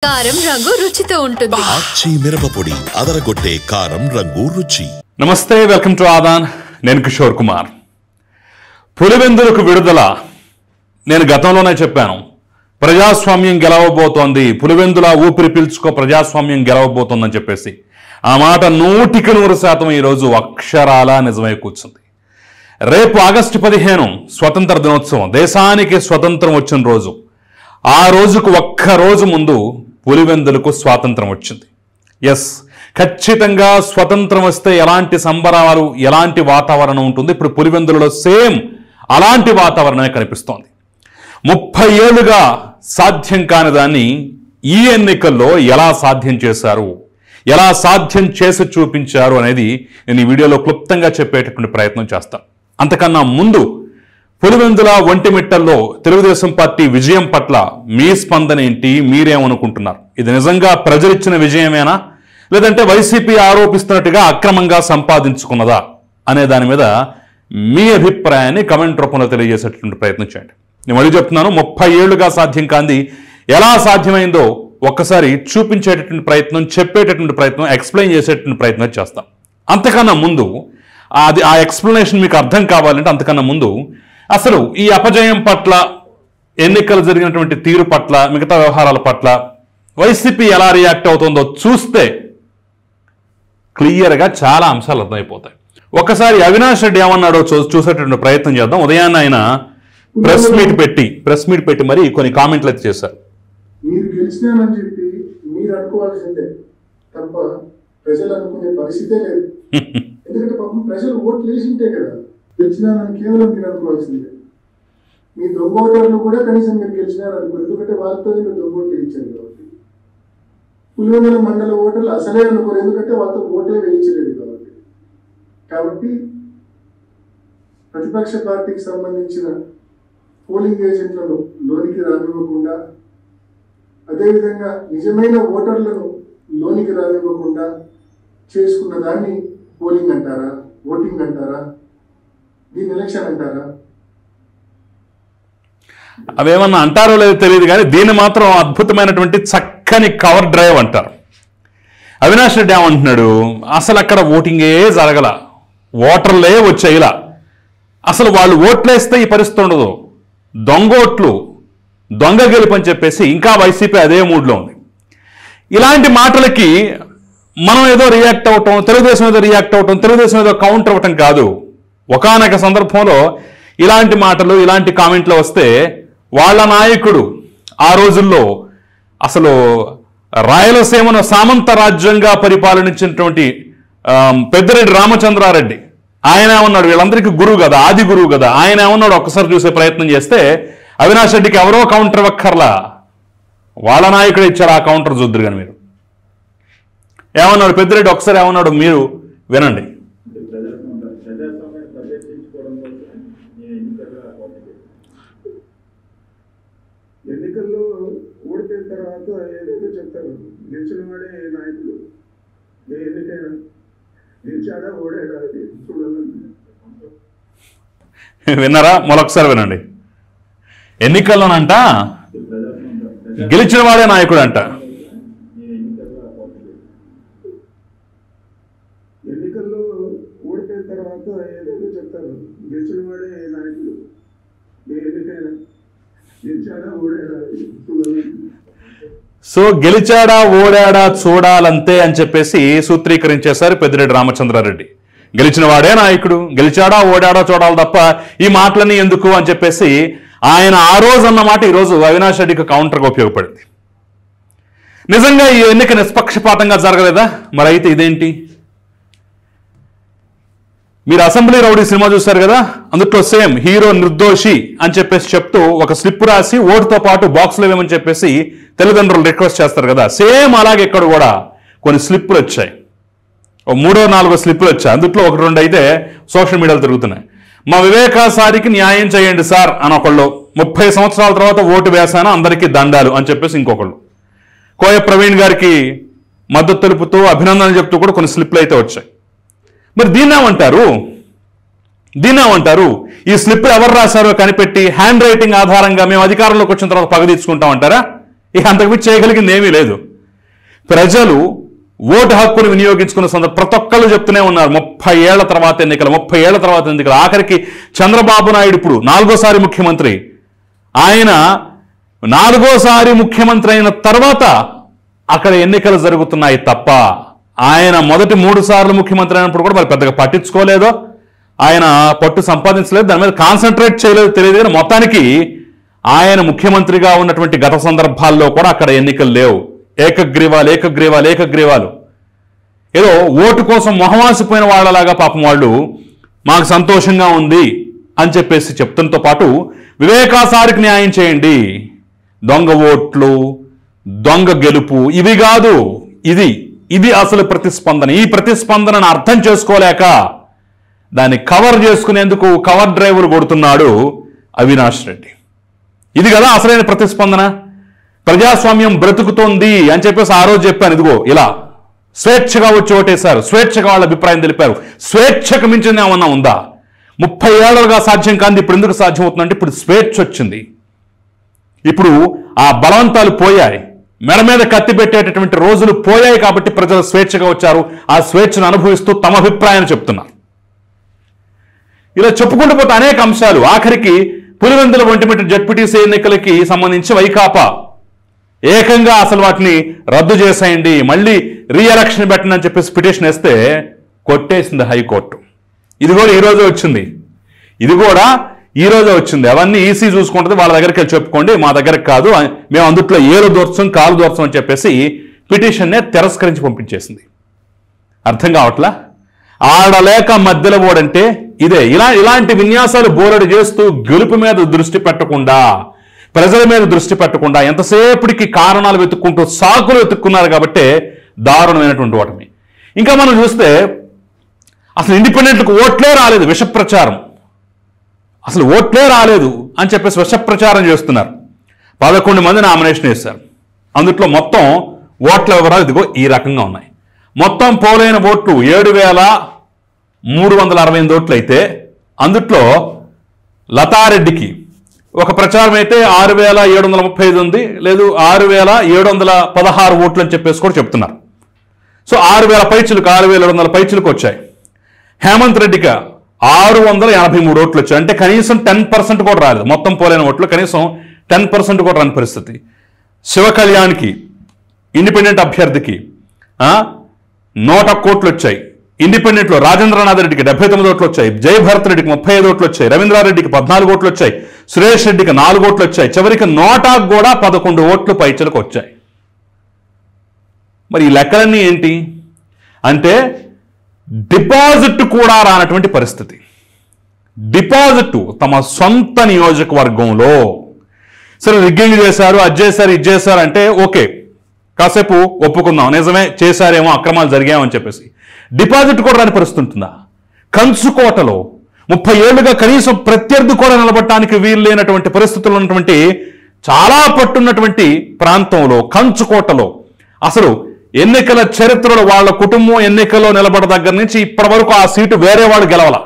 కారం రంగు రుచితో ఉంటుంది. ఆచి మిరపపొడి అదరగొట్టే కారం రంగు రుచి. నమస్తే, వెల్కమ్ టు ఆదాన్. నేను కిషోర్ కుమార్. పులివెందులకు విడుదల. నేను గతంలోనే చెప్పాను, ప్రజాస్వామ్యం గెలవబోతోంది, పులివెందుల ఊపిరి పీల్చుకో ప్రజాస్వామ్యం గెలవబోతోందని చెప్పేసి ఆ మాట 100% ఈరోజు అక్షరాలా నిజమై కూర్చుంది. రేపు ఆగస్టు 15 స్వతంత్ర దినోత్సవం, దేశానికి స్వతంత్రం వచ్చిన రోజు. ఆ రోజుకు ఒక్క రోజు ముందు పులివెందులకు స్వాతంత్రం వచ్చింది. ఎస్, ఖచ్చితంగా స్వతంత్రం వస్తే ఎలాంటి సంబరాలు, ఎలాంటి వాతావరణం ఉంటుంది, ఇప్పుడు పులివెందులలో సేమ్ అలాంటి వాతావరణమే కనిపిస్తోంది. 30 ఏళ్లుగా సాధ్యం కాని దాన్ని ఈ ఎన్నికల్లో ఎలా సాధ్యం చేశారు, ఎలా సాధ్యం చేసి చూపించారు అనేది నేను ఈ వీడియోలో క్లుప్తంగా చెప్పేటటువంటి ప్రయత్నం చేస్తాను. అంతకన్నా ముందు పులివెందుల ఒంటిమిట్టల్లో తెలుగుదేశం పార్టీ విజయం పట్ల మీ స్పందన ఏంటి? మీరేమనుకుంటున్నారు? ఇది నిజంగా ప్రజలిచ్చిన విజయమేనా, లేదంటే వైసీపీ ఆరోపిస్తున్నట్టుగా అక్రమంగా సంపాదించుకున్నదా అనే దాని మీద మీ అభిప్రాయాన్ని కమెంట్ రూపంలో తెలియజేసేటువంటి ప్రయత్నం చేయండి. నేను మళ్ళీ చెప్తున్నాను, 30 ఏళ్లుగా సాధ్యం కాంది ఎలా సాధ్యమైందో ఒక్కసారి చూపించేటటువంటి ప్రయత్నం, చెప్పేటటువంటి ప్రయత్నం, ఎక్స్ప్లెయిన్ చేసేటటువంటి ప్రయత్నం చేస్తాం. అంతకన్నా ముందు ఆ ఎక్స్ప్లెనేషన్ మీకు అర్థం కావాలంటే అంతకన్నా ముందు అసలు ఈ అపజయం పట్ల, ఎన్నికలు జరిగినటువంటి తీరు పట్ల, మిగతా వ్యవహారాల పట్ల వైసీపీ ఎలా రియాక్ట్ అవుతుందో చూస్తే క్లియర్గా చాలా అంశాలు అర్థమైపోతాయి. ఒకసారి అవినాష్ రెడ్డి ఏమన్నాడో చూసేటటువంటి ప్రయత్నం చేద్దాం. ఉదయాన్నే ఆయన ప్రెస్ మీట్ పెట్టి మరి కొన్ని కామెంట్లు అయితే చేశారు. మీరు గెలిచినానని చెప్పి మీరు అనుకోవాల్సిందే తప్ప ప్రజలు అనుకునే పరిస్థితే లేదు. ఎందుకంటే పాపం ప్రజలు ఓట్లు వేసింటే కదా గెలిచినానని కేవలం మీరు అనుకోవాల్సిందే. మీ దొంగ ఓటర్లు కూడా కనీసం మీరు గెలిచినారనుకో, ఎందుకంటే వాళ్ళతోనే మీరు దొంగ ఓట్లు వేయించారు కాబట్టి. పులివెందుల మండల ఓటర్లు అసలే అనుకోరు, ఎందుకంటే వాళ్ళతో ఓటే వేయించలేదు కాబట్టి ప్రతిపక్ష పార్టీకి సంబంధించిన పోలింగ్ ఏజెంట్లను లోనికి రానివ్వకుండా, అదేవిధంగా నిజమైన ఓటర్లను లోనికి రానివ్వకుండా చేసుకున్న దాన్ని పోలింగ్ అంటారా, ఓటింగ్ అంటారా, దీన్ని ఎలక్షన్ అంటారా? అవేమన్నా అంటారో లేదో తెలియదు, కానీ దీన్ని మాత్రం అద్భుతమైనటువంటి చక్కని కవర్ డ్రైవ్ అంటారు. అవినాష్ రెడ్డి ఏమంటున్నాడు, అసలు అక్కడ ఓటింగే జరగల, ఓటర్లే వచ్చేలా, అసలు వాళ్ళు ఓట్లేస్తే ఈ పరిస్థితి ఉండదు, దొంగోట్లు, దొంగ గెలుపు అని చెప్పేసి ఇంకా వైసీపీ అదే మూడ్లో ఉంది. ఇలాంటి మాటలకి మనం ఏదో రియాక్ట్ అవటం, తెలుగుదేశం ఏదో రియాక్ట్ అవటం, తెలుగుదేశం ఏదో కౌంటర్ అవ్వటం కాదు. ఒకానొక సందర్భంలో ఇలాంటి మాటలు, ఇలాంటి కామెంట్లు వస్తే వాళ్ళ నాయకుడు ఆ రోజుల్లో అసలు రాయలసీమను సామంత రాజ్యంగా పరిపాలనించినటువంటి పెద్దిరెడ్డి రామచంద్రారెడ్డి, ఆయన ఏమన్నాడు, వీళ్ళందరికీ గురువు కదా, ఆది గురువు కదా, ఆయన ఏమన్నాడు ఒక్కసారి చూసే ప్రయత్నం చేస్తే అవినాష్ రెడ్డికి ఎవరో కౌంటర్ ఇవ్వక్కర్లా, వాళ్ళ నాయకుడు ఇచ్చారు ఆ కౌంటర్. చూద్దరు కానీ మీరు ఏమన్నాడు పెద్దిరెడ్డి, ఒకసారి ఏమన్నాడు మీరు వినండి. ఎన్నికల్లో ఓడిపోయిన తర్వాత ఏదైతే చెప్తారు, గెలిచిన వాడే నాయకుడు, ఏ ఎన్నికైనా గెలిచాడా ఓడాడా అది చూడాలని. విన్నారా? మరొకసారి వినండి. ఎన్నికల్లోనంట గెలిచిన వాడే నాయకుడు అంట. ఎన్నికల్లో ఓడిపోయిన తర్వాత ఏదైతే చెప్తారు, గెలిచిన వాడే నాయకుడు, ఏ ఎన్నికైనా గెలిచాడా ఓడాడా అది చూడాలని. సో గెలిచాడా ఓడాడా చూడాలంతే అని చెప్పేసి సూత్రీకరించేశారు పెద్దిరెడ్డి రామచంద్రారెడ్డి. గెలిచిన వాడే నాయకుడు, గెలిచాడా ఓడాడా చూడాలి తప్ప ఈ మాటలన్నీ ఎందుకు అని చెప్పేసి ఆయన ఆ రోజు అన్నమాట ఈరోజు అవినాష్ రెడ్డికి కౌంటర్గా ఉపయోగపడింది. నిజంగా ఈ ఎన్నిక నిష్పక్షపాతంగా జరగలేదా? మరి అయితే ఇదేంటి? మీరు అసెంబ్లీ రౌడీ సినిమా చూస్తారు కదా, అందులో సేమ్ హీరో నిర్దోషి అని చెప్పేసి చెప్తూ ఒక స్లిప్ రాసి ఓటుతో పాటు బాక్స్లో వేయమని చెప్పేసి తల్లిదండ్రులు రిక్వెస్ట్ చేస్తారు కదా, సేమ్ అలాగే ఇక్కడ కూడా కొన్ని స్లిప్పులు వచ్చాయి, 3-4 స్లిప్పులు వచ్చాయి. అందులో 1-2 అయితే సోషల్ మీడియాలో తిరుగుతున్నాయి. మా వివేకాసారికి న్యాయం చేయండి సార్ అని ఒకళ్ళు, 30 సంవత్సరాల తర్వాత ఓటు వేశాను అందరికీ దండాలు అని చెప్పేసి ఇంకొకళ్ళు, కోయ ప్రవీణ్ గారికి మద్దతు తెలుపుతూ అభినందనలు చెప్తూ కూడా కొన్ని స్లిప్లు అయితే వచ్చాయి. మరి దీన్నేమంటారు? ఈ స్లిప్ ఎవరు రాశారో కనిపెట్టి హ్యాండ్ రైటింగ్ ఆధారంగా మేము అధికారంలోకి వచ్చిన తర్వాత పగ తీర్చుకుంటామంటారా? ఇక అంతకుమించి చేయగలిగింది ఏమీ లేదు. ప్రజలు ఓటు హక్కును వినియోగించుకున్న సందర్భం ప్రతి ఒక్కళ్ళు చెప్తూనే ఉన్నారు 30 ఏళ్ల తర్వాత ఎన్నికలు. ఆఖరికి చంద్రబాబు నాయుడు ఇప్పుడు 4వ ముఖ్యమంత్రి. ఆయన 4వ ముఖ్యమంత్రి అయిన తర్వాత అక్కడ ఎన్నికలు జరుగుతున్నాయి తప్ప ఆయన మొదటి 3 సార్లు ముఖ్యమంత్రి అయినప్పుడు కూడా మరి పెద్దగా పట్టించుకోలేదో, ఆయన పట్టు సంపాదించలేదు, దాని మీద కాన్సన్ట్రేట్ చేయలేదు తెలియదు. కానీ మొత్తానికి ఆయన ముఖ్యమంత్రిగా ఉన్నటువంటి గత సందర్భాల్లో కూడా అక్కడ ఎన్నికలు లేవు. ఏకగ్రీవాలు ఏదో ఓటు కోసం మొహమాసిపోయిన వాళ్ళలాగా పాపం వాళ్ళు మాకు సంతోషంగా ఉంది అని చెప్పేసి చెప్తంతో పాటు వివేకాసారికి న్యాయం చేయండి, దొంగ ఓట్లు, దొంగ గెలుపు ఇవి కాదు, ఇది అసలు ప్రతిస్పందన. ఈ ప్రతిస్పందనను అర్థం చేసుకోలేక దాన్ని కవర్ చేసుకునేందుకు కవర్ డ్రైవర్ కొడుతున్నాడు అవినాష్ రెడ్డి. ఇది కదా అసలైన ప్రతిస్పందన. ప్రజాస్వామ్యం బ్రతుకుతోంది అని చెప్పేసి ఆ రోజు చెప్పాను. ఇదిగో ఇలా స్వేచ్ఛగా వచ్చి ఓటేశారు, స్వేచ్ఛగా వాళ్ళ అభిప్రాయం తెలిపారు. స్వేచ్ఛకు మించింది ఏమన్నా ఉందా? 30 ఏళ్లుగా సాధ్యం కాదు, ఇప్పుడు ఎందుకు సాధ్యం అవుతుందంటే ఇప్పుడు స్వేచ్ఛ వచ్చింది. ఇప్పుడు ఆ బలవంతాలు పోయాయి, మెడ మీద కత్తి పెట్టేటటువంటి రోజులు పోయాయి. కాబట్టి ప్రజలు స్వేచ్ఛగా వచ్చారు, ఆ స్వేచ్ఛను అనుభవిస్తూ తమ అభిప్రాయాన్ని చెప్తున్నారు. ఇలా చెప్పుకుంటూ పోతే అనేక అంశాలు. ఆఖరికి పులివెందుల ఒంటిమిట్ట జడ్పీటీసీ ఎన్నికలకి సంబంధించి వైకాపా ఏకంగా అసలు వాటిని రద్దు చేసేయండి, మళ్ళీ రీఎలక్షన్ పెట్టండి అని చెప్పేసి పిటిషన్ వేస్తే కొట్టేసింది హైకోర్టు. ఇది కూడా ఈ రోజే వచ్చింది. అవన్నీ ఈసీ చూసుకుంటుంది, వాళ్ళ దగ్గరికి వెళ్ళి చెప్పుకోండి, మా దగ్గరకు కాదు, మేము అందుట్లో ఏలు దూర్చం కాలు దూర్చం అని చెప్పేసి పిటిషన్నే తిరస్కరించి పంపించేసింది. అర్థం కావట్లా? ఆడలేక మధ్యలో ఓడంటే ఇదే. ఇలాంటి విన్యాసాలు బోలెడు చేస్తూ గెలుపు మీద దృష్టి పెట్టకుండా, ప్రజల మీద దృష్టి పెట్టకుండా ఎంతసేపటికి కారణాలు వెతుక్కుంటూ సాకులు వెతుక్కున్నారు. కాబట్టి దారుణమైనటువంటి ఓటమి. ఇంకా మనం చూస్తే అసలు ఇండిపెండెంట్లకు ఓట్లే రాలేదు, విష ప్రచారం. అసలు ఓట్లే రాలేదు అని చెప్పేసి విష ప్రచారం చేస్తున్నారు. 11 మంది నామినేషన్ వేశారు. అందుట్లో మొత్తం ఓట్ల వివరాలు ఇదిగో ఈ రకంగా ఉన్నాయి. మొత్తం పోలైన ఓట్లు 7,368 ఓట్లు అయితే అందుట్లో లతారెడ్డికి ఒక ప్రచారం అయితే 6,735 ఉంది, లేదు 6,716 ఓట్లు అని చెప్పేసి కూడా చెప్తున్నారు. సో 6,000 పైచులకు 6,700 పైచులకు వచ్చాయి. హేమంత్ రెడ్డికి 683 ఓట్లు వచ్చాయి. అంటే కనీసం 10% కూడా రాలేదు. మొత్తం పోలైన ఓట్లు కనీసం 10% కూడా రాని పరిస్థితి. శివ కళ్యాణ్కి ఇండిపెండెంట్ అభ్యర్థికి 101 ఓట్లు వచ్చాయి. ఇండిపెండెంట్లో రాజేంద్రనాథ్ రెడ్డికి 79 ఓట్లు వచ్చాయి. జయభరత్ రెడ్డికి 35 ఓట్లు వచ్చాయి. రవీంద్రారెడ్డికి 14 ఓట్లు వచ్చాయి. సురేష్ రెడ్డికి 4 ఓట్లు వచ్చాయి. చివరికి నోటాకు కూడా 11 ఓట్లు పైచలకు వచ్చాయి. మరి ఈ లెక్కలన్నీ ఏంటి అంటే డిపాజిట్ కూడా రానటువంటి పరిస్థితి. డిపాజిట్ తమ సొంత నియోజకవర్గంలో సరే రిగ్గింగ్ చేశారు, అది చేశారు, ఇది చేశారు అంటే ఓకే, కాసేపు ఒప్పుకుందాం, నిజమే చేశారేమో, అక్రమాలు జరిగాయని చెప్పేసి. డిపాజిట్ కూడా రాని పరిస్థితి ఉంటుందా? కంచుకోటలో 30 ఏళ్లుగా కనీసం ప్రత్యర్థి కూడా నిలబడటానికి వీలు లేనటువంటి పరిస్థితులు ఉన్నటువంటి చాలా పట్టున్నటువంటి ప్రాంతంలో కంచుకోటలో అసలు ఎన్నికల చరిత్రలో వాళ్ళ కుటుంబం ఎన్నికల్లో నిలబడ దగ్గర నుంచి ఇప్పటి వరకు ఆ సీటు వేరే వాడు గెలవాల.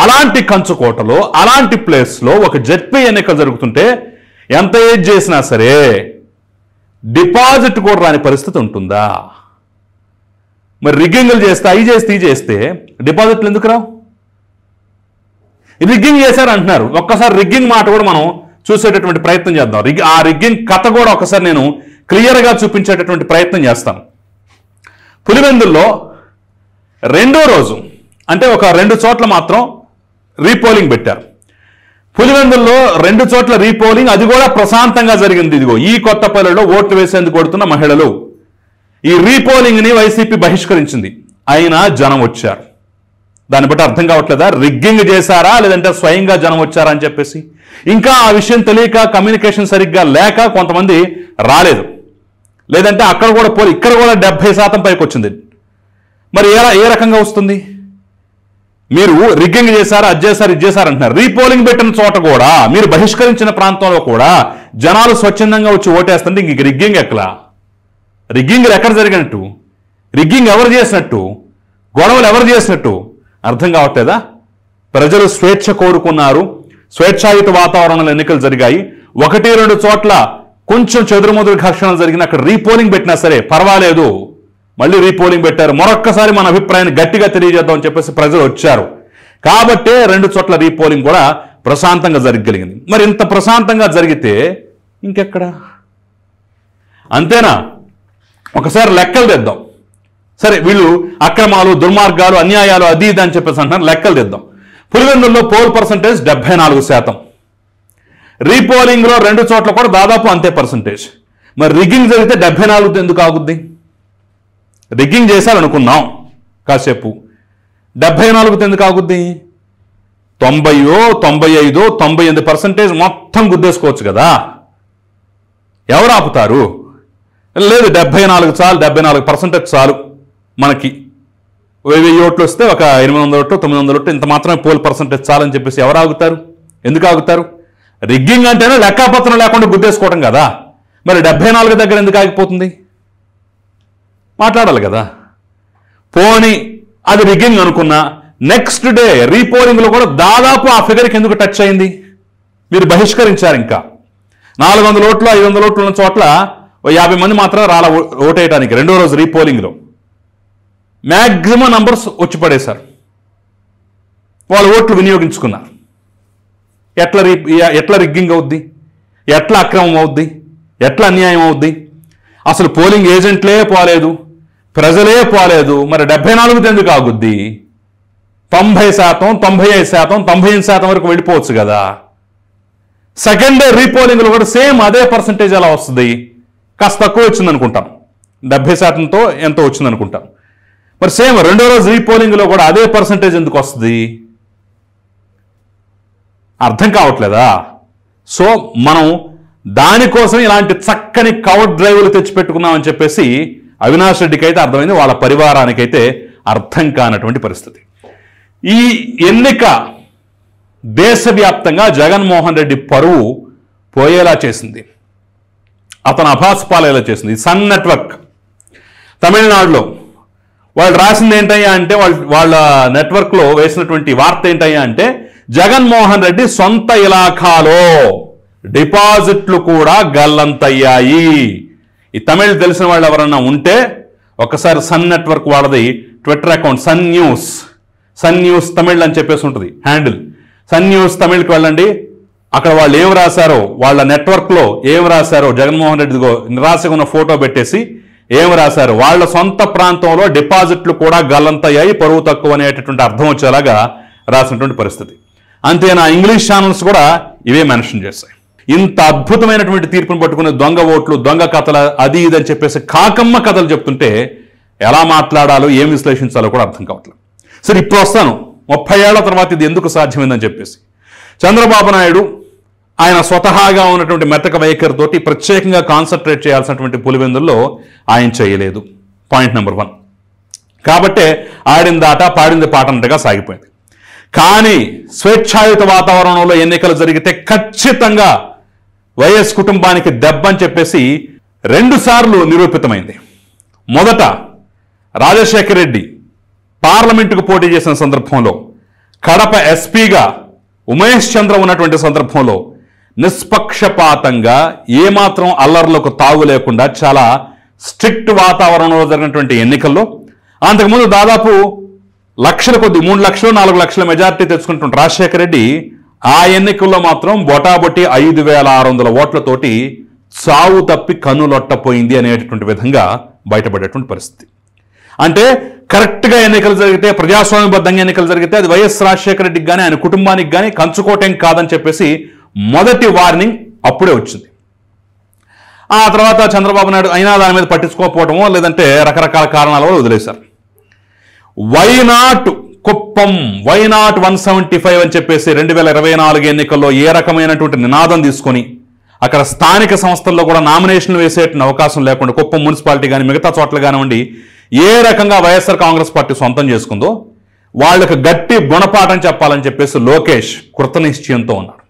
అలాంటి కంచుకోటలో అలాంటి ప్లేస్లో ఒక జడ్పీ ఎన్నికలు జరుగుతుంటే ఎంత ఏజ్ చేసినా సరే డిపాజిట్ కూడా రాని పరిస్థితి ఉంటుందా? మరి రిగ్గింగ్లు చేస్తే అవి చేస్తే ఈ చేస్తే డిపాజిట్లు ఎందుకు రావు? రిగ్గింగ్ చేశారు అంటున్నారు. ఒక్కసారి రిగ్గింగ్ మాట కూడా మనం చూసేటటువంటి ప్రయత్నం చేద్దాం. ఆ రిగ్గింగ్ కథ కూడా ఒకసారి నేను క్లియర్గా చూపించేటటువంటి ప్రయత్నం చేస్తాను. పులివెందుల్లో 2వ రోజు అంటే ఒక 2 చోట్ల మాత్రం రీపోలింగ్ పెట్టారు. పులివెందుల్లో 2 చోట్ల రీపోలింగ్, అది కూడా ప్రశాంతంగా జరిగింది. ఇదిగో ఈ కొత్తపల్లిలో ఓట్లు వేసేందుకు కొడుతున్న మహిళలు ఈ రీపోలింగ్ని వైసీపీ బహిష్కరించింది. అయినా జనం వచ్చారు. దాన్ని బట్టి అర్థం కావట్లేదా రిగ్గింగ్ చేశారా లేదంటే స్వయంగా జనం వచ్చారా అని చెప్పేసి? ఇంకా ఆ విషయం తెలియక, కమ్యూనికేషన్ సరిగ్గా లేక కొంతమంది రాలేదు. లేదంటే అక్కడ కూడా ఇక్కడ కూడా 70% పైకి వచ్చింది. మరి ఏ రకంగా వస్తుంది? మీరు రిగ్గింగ్ చేశారు, అది చేశారు, ఇది చేశారు అంటున్నారు. రీపోలింగ్ పెట్టిన చోట కూడా, మీరు బహిష్కరించిన ప్రాంతంలో కూడా జనాలు స్వచ్ఛందంగా వచ్చి ఓటేస్తుంటే ఇంక రిగ్గింగ్ ఎక్కలా? రిగ్గింగ్ ఎక్కడ జరిగినట్టు? రిగ్గింగ్ ఎవరు చేసినట్టు? గొడవలు ఎవరు చేసినట్టు? అర్థం కావట్లేదా? ప్రజలు స్వేచ్ఛ కోరుకున్నారు. స్వేచ్ఛాయుత వాతావరణంలో ఎన్నికలు జరిగాయి. 1-2 చోట్ల కొంచెం చెదురుమదురు ఘర్షణలు జరిగిన అక్కడ రీపోలింగ్ పెట్టినా సరే పర్వాలేదు, మళ్ళీ రీపోలింగ్ పెట్టారు, మరొక్కసారి మన అభిప్రాయాన్ని గట్టిగా తెలియజేద్దాం అని చెప్పేసి ప్రజలు వచ్చారు. కాబట్టే 2 చోట్ల రీపోలింగ్ కూడా ప్రశాంతంగా జరగగలిగింది. మరి ఇంత ప్రశాంతంగా జరిగితే ఇంకెక్కడ? అంతేనా? ఒకసారి లెక్కలు తెద్దాం. సరే, వీళ్ళు అక్రమాలు, దుర్మార్గాలు, అన్యాయాలు అది ఇది అని చెప్పేసి అంటున్నారు. లెక్కలు తెద్దాం. పులివెందుల్లో పోల్ పర్సంటేజ్ 74%. రీపోలింగ్లో 2 చోట్ల కూడా దాదాపు అంతే పర్సంటేజ్. మరి రిగ్గింగ్ జరిగితే 74 ఎందుకు ఆగుద్ది? రిగ్గింగ్ చేశారనుకున్నాం కాసేపు, 74 ఎందుకు ఆగుద్ది? 90, 95, 98% మొత్తం గుద్దేసుకోవచ్చు కదా. ఎవరు ఆపుతారు? లేదు, 74 చాలు, 74% చాలు మనకి. 1000 ఓట్లు వస్తే ఒక 800 ఓట్లు, 900 ఓట్లు, ఇంత మాత్రమే పోల్ పర్సంటేజ్ చాలని చెప్పేసి ఎవరు ఆగుతారు? ఎందుకు ఆగుతారు? రిగ్గింగ్ అంటేనే లెక్కాపత్రం లేకుండా గుద్దేసుకోవడం కదా. మరి 74 దగ్గర ఎందుకు ఆగిపోతుంది? మాట్లాడాలి కదా. పోనీ అది రిగ్గింగ్ అనుకున్నా, నెక్స్ట్ డే రీపోలింగ్లో కూడా దాదాపు ఆ ఫిగర్కి ఎందుకు టచ్ అయింది? మీరు బహిష్కరించారు. ఇంకా 400 ఓట్లు, 500 ఓట్లు ఉన్న చోట్ల 50 మంది మాత్రం రాలా ఓటేయడానికి. 2వ రోజు రీపోలింగ్లో మ్యాక్సిమం నంబర్స్ వచ్చి పడేశారు. వాళ్ళు ఓట్లు వినియోగించుకున్నారు. ఎట్లా రిగ్గింగ్ అవుద్ది? ఎట్లా అక్రమం అవుద్ది? ఎట్లా అన్యాయం అవుద్ది? అసలు పోలింగ్ ఏజెంట్లే పోలేదు, ప్రజలే పోలేదు. మరి 74 ఎందుకు ఆగుద్ది? 90%, 95%, 98% వరకు వెళ్ళిపోవచ్చు కదా. సెకండ్ డే రీపోలింగ్లో కూడా సేమ్ అదే పర్సంటేజ్ ఎలా వస్తుంది? కాస్త తక్కువ వచ్చింది అనుకుంటాం, 70%తో ఎంతో వచ్చింది అనుకుంటాం. మరి సేమ్ 2వ రోజు రీపోలింగ్లో కూడా అదే పర్సంటేజ్ ఎందుకు వస్తుంది? అర్థం కావట్లేదా? సో మనం దానికోసం ఇలాంటి చక్కని కవర్ డ్రైవ్లు తెచ్చిపెట్టుకున్నామని చెప్పేసి అవినాష్ రెడ్డికి అయితే అర్థమైంది, వాళ్ళ పరివారానికైతే అర్థం కానటువంటి పరిస్థితి. ఈ ఎన్నిక దేశవ్యాప్తంగా జగన్మోహన్ రెడ్డి పరువు పోయేలా చేసింది, అతను అభాస్పాలేలా చేసింది. సన్ నెట్వర్క్ తమిళనాడులో వాళ్ళు రాసింది ఏంటయ్యా అంటే, వాళ్ళ నెట్వర్క్లో వేసినటువంటి వార్త ఏంటయ్యా అంటే, జగన్మోహన్ రెడ్డి సొంత ఇలాఖాలో డిపాజిట్లు కూడా గల్లంతయ్యాయి. ఈ తమిళ్ తెలిసిన వాళ్ళు ఎవరన్నా ఉంటే ఒకసారి సన్ నెట్వర్క్ వాళ్ళది Twitter account Sun news Tamil అని చెప్పేసి ఉంటుంది హ్యాండిల్. సన్ న్యూస్ తమిళ్కి వెళ్ళండి. అక్కడ వాళ్ళు ఏం రాశారో, వాళ్ళ నెట్వర్క్లో ఏం రాశారో, జగన్మోహన్ రెడ్డిదిగో రాసి ఉన్న ఫోటో పెట్టేసి ఏం రాశారు, వాళ్ళ సొంత ప్రాంతంలో డిపాజిట్లు కూడా గల్లంతయ్యాయి, పరువు తక్కువ అనేటటువంటి అర్థం వచ్చేలాగా రాసినటువంటి పరిస్థితి. అంతేనా, ఇంగ్లీష్ ఛానల్స్ కూడా ఇవే మెన్షన్ చేస్తాయి. ఇంత అద్భుతమైనటువంటి తీర్పును పట్టుకుని దొంగ ఓట్లు, దొంగ కథలు, అది ఇది అని చెప్పేసి కాకమ్మ కథలు చెప్తుంటే ఎలా మాట్లాడాలో, ఏం విశ్లేషించాలో కూడా అర్థం కావట్లేదు. సరే, ఇప్పుడు వస్తాను 30 ఏళ్ల తర్వాత ఇది ఎందుకు సాధ్యమైందని చెప్పేసి. చంద్రబాబు నాయుడు ఆయన స్వతహాగా ఉన్నటువంటి మెతక వైఖరితోటి ప్రత్యేకంగా కాన్సన్ట్రేట్ చేయాల్సినటువంటి పులివెందుల్లో ఆయన చేయలేదు. Point number 1. కాబట్టే ఆడింది ఆట, పాడింది పాట అన్నట్టుగా సాగిపోయింది. కానీ స్వేచ్ఛాయుత వాతావరణంలో ఎన్నికలు జరిగితే ఖచ్చితంగా వైఎస్ కుటుంబానికి దెబ్బ అని చెప్పేసి 2 సార్లు నిరూపితమైంది. మొదట రాజశేఖర్ రెడ్డి పార్లమెంటుకు పోటీ చేసిన సందర్భంలో, కడప ఎస్పీగా ఉమేష్ చంద్ర ఉన్నటువంటి సందర్భంలో నిష్పక్షపాతంగా ఏమాత్రం అల్లర్లకు తావు లేకుండా చాలా స్ట్రిక్ట్ వాతావరణంలో జరిగినటువంటి ఎన్నికల్లో అంతకుముందు దాదాపు లక్షల కొద్ది 3 లక్షలు 4 లక్షల మెజార్టీ తెచ్చుకుంటున్న రాజశేఖర రెడ్డి ఆ ఎన్నికల్లో మాత్రం బొటాబొట్టి 5,600 ఓట్లతోటి చావు తప్పి కన్నులొట్టపోయింది అనేటటువంటి విధంగా బయటపడేటువంటి పరిస్థితి. అంటే కరెక్ట్గా ఎన్నికలు జరిగితే, ప్రజాస్వామ్యబద్ధంగా ఎన్నికలు జరిగితే అది వైఎస్ రాజశేఖర రెడ్డికి కానీ ఆయన కుటుంబానికి కానీ కంచుకోటేం కాదని చెప్పేసి మొదటి వార్నింగ్ అప్పుడే వచ్చింది. ఆ తర్వాత చంద్రబాబు నాయుడు అయినా దాని మీద పట్టించుకోకపోవటమో లేదంటే రకరకాల కారణాల వల్ల వదిలేశారు. వైనాట్ కుప్పం, వైనాట్ 175 అని చెప్పేసి 2024 ఎన్నికల్లో ఏ రకమైనటువంటి నినాదం తీసుకొని అక్కడ స్థానిక సంస్థల్లో కూడా నామినేషన్లు వేసేటువంటి అవకాశం లేకుండా కుప్పం మున్సిపాలిటీ కానీ మిగతా చోట్ల కానివ్వండి ఏ రకంగా వైఎస్ఆర్ కాంగ్రెస్ పార్టీ సొంతం చేసుకుందో వాళ్ళకి గట్టి గుణపాఠం చెప్పాలని చెప్పేసి లోకేష్ కృతనిశ్చయంతో ఉన్నాడు.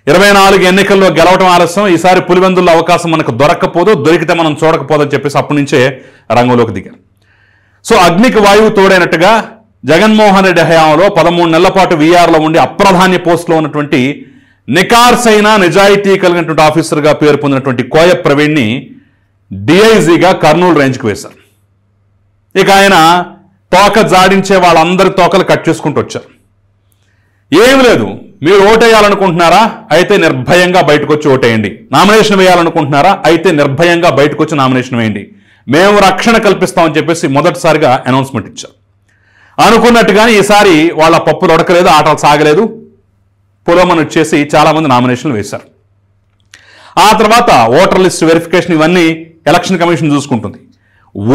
24 ఎన్నికల్లో గెలవటం ఆలస్యం, ఈసారి పులివెందుల్లో అవకాశం మనకు దొరక్కపోదు, దొరికితే మనం చూడకపోదని చెప్పేసి అప్పటి నుంచే రంగంలోకి దిగారు. సో అగ్నికి వాయువు తోడైనట్టుగా జగన్మోహన్ రెడ్డి హయాంలో 13 నెలల పాటు వీఆర్లో ఉండి అప్రధాన్య పోస్టులో ఉన్నటువంటి నికార్సైన నిజాయితీ కలిగినటువంటి ఆఫీసర్గా పేరు పొందినటువంటి కోయ ప్రవీణ్ని డిఐజీగా కర్నూలు రేంజ్కి వేశారు. ఇక ఆయన తోక జాడించే వాళ్ళందరి తోకలు కట్ చేసుకుంటూ వచ్చారు. ఏం లేదు, మీరు ఓటేయాలనుకుంటున్నారా? అయితే నిర్భయంగా బయటకు వచ్చి ఓటేయండి. నామినేషన్ వేయాలనుకుంటున్నారా? అయితే నిర్భయంగా బయటకు వచ్చి నామినేషన్ వేయండి. మేము రక్షణ కల్పిస్తామని చెప్పేసి మొదటిసారిగా అనౌన్స్మెంట్ ఇచ్చారు. అనుకున్నట్టుగానే ఈసారి వాళ్ళ పప్పులు ఉడకలేదు, ఆటలు సాగలేదు. పులోమని వచ్చేసి చాలామంది నామినేషన్లు వేశారు. ఆ తర్వాత ఓటర్ లిస్ట్ వెరిఫికేషన్ ఇవన్నీ ఎలక్షన్ కమిషన్ చూసుకుంటుంది.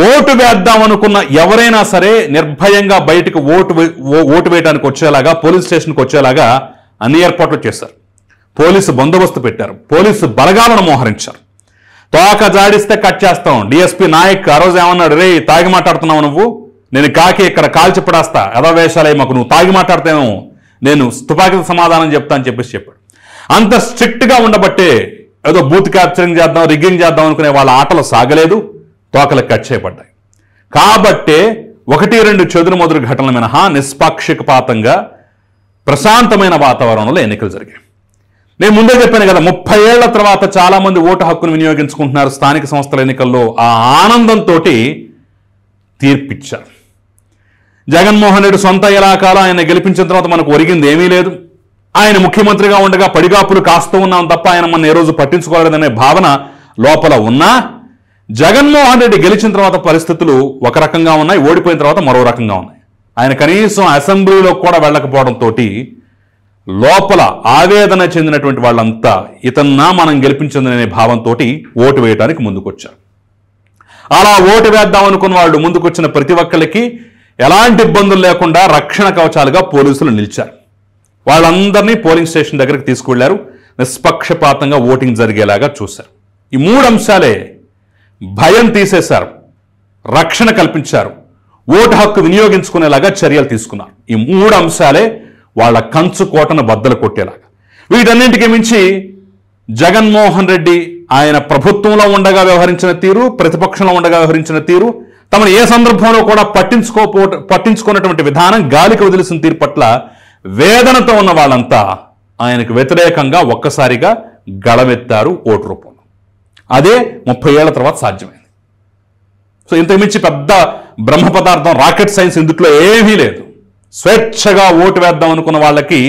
ఓటు వేద్దాం అనుకున్న ఎవరైనా సరే నిర్భయంగా బయటకు ఓటు వేయడానికి వచ్చేలాగా, పోలీస్ స్టేషన్కి వచ్చేలాగా అన్ని ఏర్పాట్లు చేశారు. పోలీసు బందోబస్తు పెట్టారు. పోలీసు బలగాలను మోహరించారు. తోక జాడిస్తే కట్ చేస్తాం. డిఎస్పీ నాయక్ ఆ రోజు ఏమన్నాడు, రే తాగి మాట్లాడుతున్నావు నువ్వు, నేను కాకి ఇక్కడ కాల్చి పడేస్తా, యథావేషాలే మాకు, నువ్వు తాగి మాట్లాడితేనో నేను తుపాకీతో సమాధానం చెప్తా అని చెప్పేసి చెప్పాడు. అంత స్ట్రిక్ట్గా ఉండబట్టే ఏదో బూత్ క్యాప్చరింగ్ చేద్దాం, రిగ్గింగ్ చేద్దాం అనుకునే వాళ్ళ ఆటలు సాగలేదు, తోకలు కట్ చేయబడ్డాయి. కాబట్టే 1-2 చెదురుమదురు ఘటనల మినహా నిష్పాక్షికపాతంగా ప్రశాంతమైన వాతావరణంలో ఎన్నికలు జరిగాయి. నేను ముందే చెప్పాను కదా, 30 ఏళ్ల తర్వాత చాలా మంది ఓటు హక్కును వినియోగించుకుంటున్నారు స్థానిక సంస్థల ఎన్నికల్లో. ఆ ఆనందంతో తీర్పిచ్చారు. జగన్మోహన్ రెడ్డి సొంత ఇలాకాలో ఆయన గెలిపించిన తర్వాత మనకు ఒరిగింది ఏమీ లేదు. ఆయన ముఖ్యమంత్రిగా ఉండగా పడిగాపులు కాస్తూ ఉన్నాం తప్ప ఆయన మన ఏ రోజు పట్టించుకోలేదనే భావన లోపల ఉన్నా, జగన్మోహన్ రెడ్డి గెలిచిన తర్వాత పరిస్థితులు ఒక రకంగా ఉన్నాయి, ఓడిపోయిన తర్వాత మరో రకంగా ఉన్నాయి. ఆయన కనీసం అసెంబ్లీలో కూడా వెళ్ళకపోవడంతో లోపల ఆవేదన చెందినటువంటి వాళ్ళంతా ఇతన్నా మనం గెలిపించిందనే భావంతో ఓటు వేయడానికి ముందుకొచ్చారు. అలా ఓటు వేద్దాం అనుకున్న వాళ్ళు ముందుకొచ్చిన ప్రతి ఒక్కరికి ఎలాంటి ఇబ్బందులు లేకుండా రక్షణ కవచాలుగా పోలీసులు నిలిచారు. వాళ్ళందరినీ పోలింగ్ స్టేషన్ దగ్గరికి తీసుకువెళ్లారు. నిష్పక్షపాతంగా ఓటింగ్ జరిగేలాగా చూశారు. ఈ 3 అంశాలే భయం తీసేశారు, రక్షణ కల్పించారు, ఓటు హక్కు వినియోగించుకునేలాగా చర్యలు తీసుకున్నారు. ఈ 3 అంశాలే వాళ్ళ కంచు కోటను బద్దలు కొట్టేలాగా. వీటన్నింటికి మించి జగన్మోహన్ రెడ్డి ఆయన ప్రభుత్వంలో ఉండగా వ్యవహరించిన తీరు, ప్రతిపక్షంలో ఉండగా వ్యవహరించిన తీరు, తమను ఏ సందర్భంలో కూడా పట్టించుకున్నటువంటి విధానం, గాలికి వదిలిసిన తీరు పట్ల వేదనతో ఉన్న వాళ్ళంతా ఆయనకు వ్యతిరేకంగా ఒక్కసారిగా గళమెత్తారు ఓటు రూపంలో. అదే 30 ఏళ్ల తర్వాత సాధ్యమైంది. సో ఇంతకుమించి పెద్ద బ్రహ్మ పదార్థం, రాకెట్ సైన్స్ ఇందుట్లో ఏమీ లేదు. స్వేచ్ఛగా ఓటు వేద్దాం అనుకున్న వాళ్ళకి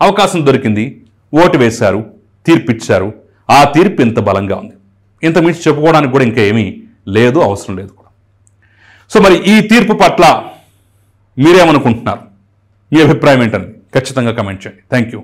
అవకాశం దొరికింది, ఓటు వేశారు, తీర్పిచ్చారు. ఆ తీర్పు ఇంత బలంగా ఉంది. ఇంతకుమించి చెప్పుకోవడానికి కూడా ఇంకా ఏమీ లేదు, అవసరం లేదు కూడా. సో మరి ఈ తీర్పు పట్ల మీరేమనుకుంటున్నారు? మీ అభిప్రాయం ఏంటని ఖచ్చితంగా కమెంట్ చేయండి. Thank you.